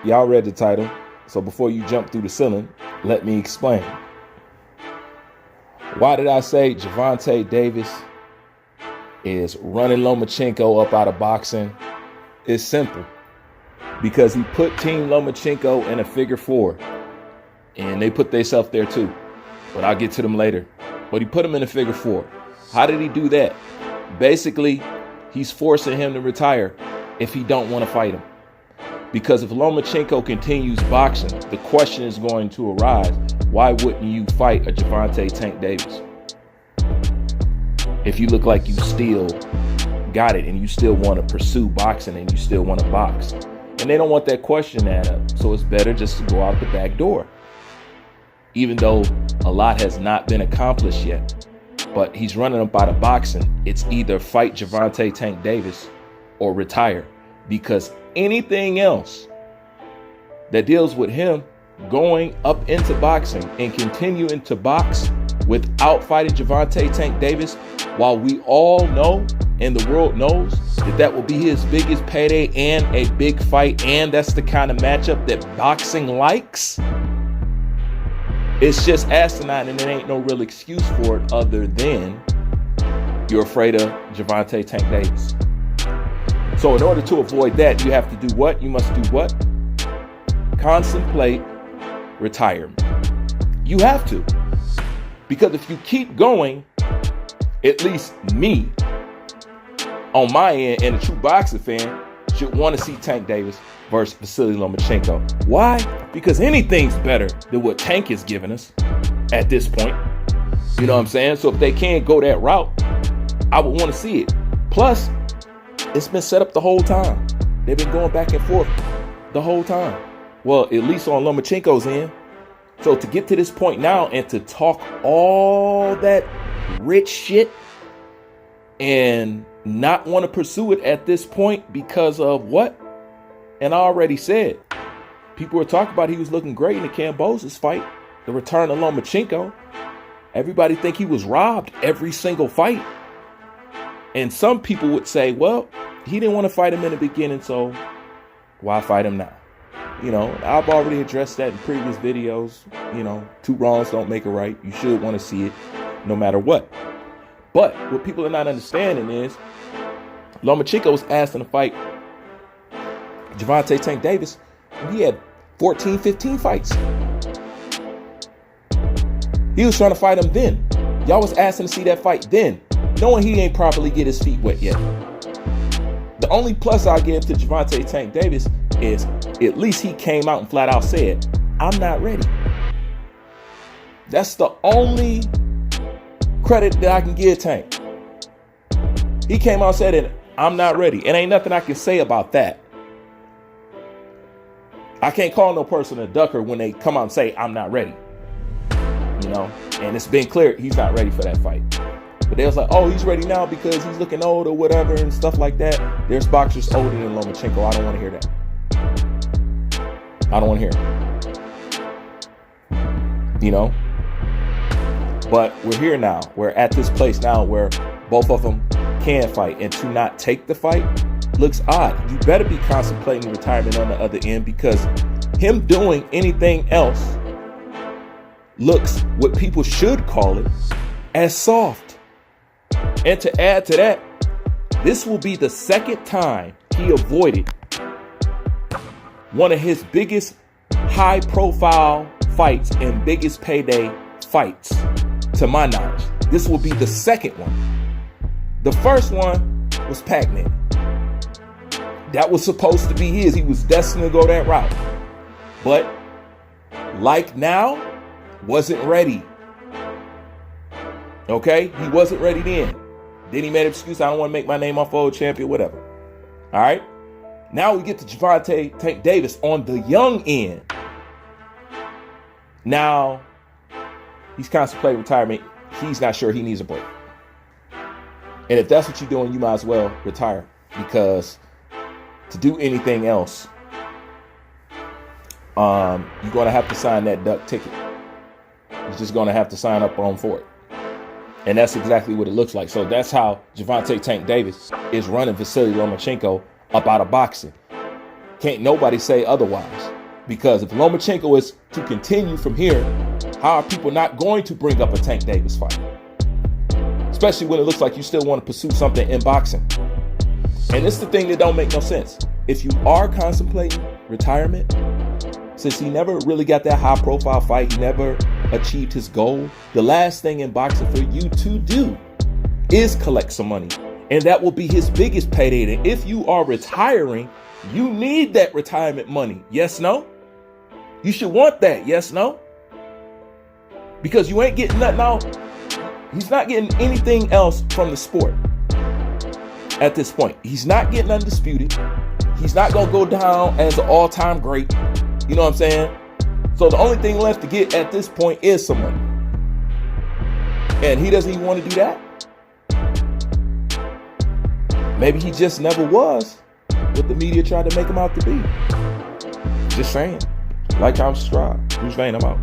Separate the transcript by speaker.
Speaker 1: y'all read the title. So before you jump through the ceiling, let me explain. Why did I say Gervonta Davis is running Lomachenko up out of boxing? It's simple. Because he put Team Lomachenko in a figure four. And they put themselves there too. But I'll get to them later. But he put him in a figure four. How did he do that? Basically, he's forcing him to retire if he don't want to fight him. Because if Lomachenko continues boxing, the question is going to arise, why wouldn't you fight a Gervonta Tank Davis? If you look like you still got it and you still want to pursue boxing and you still want to box. And they don't want that question to add up. So it's better just to go out the back door. Even though a lot has not been accomplished yet. But he's running up out of boxing. It's either fight Gervonta Tank Davis or retire. Because anything else that deals with him going up into boxing and continuing to box without fighting Gervonta Tank Davis, while we all know and the world knows that that will be his biggest payday and a big fight, and that's the kind of matchup that boxing likes, it's just asinine, and there ain't no real excuse for it other than you're afraid of Gervonta Tank Davis. So in order to avoid that, you have to do what? You must do what? Contemplate retirement. You have to. Because if you keep going, at least me, on my end, and a true boxing fan, should want to see Tank Davis versus Vasily Lomachenko. Why? Because anything's better than what Tank is giving us at this point. You know what I'm saying? So if they can't go that route, I would want to see it. Plus, it's been set up the whole time. They've been going back and forth the whole time. Well, at least on Lomachenko's end. So to get to this point now and to talk all that rich shit and not want to pursue it at this point because of what? And I already said, people were talking about he was looking great in the Kambosos fight, the return of Lomachenko. Everybody think he was robbed every single fight. And some people would say, well, he didn't want to fight him in the beginning, so why fight him now? You know, I've already addressed that in previous videos. You know, two wrongs don't make a right. You should want to see it no matter what. But what people are not understanding is Lomachenko was asked to fight Gervonta Tank Davis when he had 14, 15 fights. He was trying to fight him then. Y'all was asking to see that fight then, knowing he ain't properly get his feet wet yet. The only plus I give to Gervonta Tank Davis is at least he came out and flat out said, I'm not ready. That's the only credit that I can give Tank. He came out and said it, I'm not ready. And ain't nothing I can say about that. I can't call no person a ducker when they come out and say, I'm not ready. You know, and it's been clear he's not ready for that fight. But they was like, oh, he's ready now because he's looking old or whatever and stuff like that. There's boxers older than Lomachenko. I don't want to hear that. I don't want to hear it. You know? But we're here now. We're at this place now where both of them can fight. And to not take the fight looks odd. You better be contemplating retirement on the other end, because him doing anything else looks, what people should call it, as soft. And to add to that, this will be the second time he avoided one of his biggest high profile fights and biggest payday fights, to my knowledge. This will be the second one. The first one was Pac-Man. That was supposed to be his. He was destined to go that route. But like now, wasn't ready. Okay? He wasn't ready then. Then he made an excuse. I don't want to make my name off old champion, whatever. All right? Now we get to Gervonta Tank Davis on the young end. Now, he's contemplating retirement. He's not sure he needs a break. And if that's what you're doing, you might as well retire. Because to do anything else, you're going to have to sign that duck ticket. You're just going to have to sign up on for it. And that's exactly what it looks like. So that's how Gervonta Tank Davis is running Vasily Lomachenko up out of boxing. Can't nobody say otherwise. Because if Lomachenko is to continue from here, how are people not going to bring up a Tank Davis fight? Especially when it looks like you still want to pursue something in boxing. And it's the thing that don't make no sense. If you are contemplating retirement, since he never really got that high profile fight, he never achieved his goal, the last thing in boxing for you to do is collect some money. And that will be his biggest payday. And if you are retiring, you need that retirement money. Yes, no? You should want that. Yes, no? Because you ain't getting nothing out. He's not getting anything else from the sport at this point. He's not getting undisputed. He's not going to go down as an all-time great. You know what I'm saying? So the only thing left to get at this point is some money. And he doesn't even want to do that. Maybe he just never was what the media tried to make him out to be. Just saying. Like, comment, subscribe. Bruce Vane, I'm out.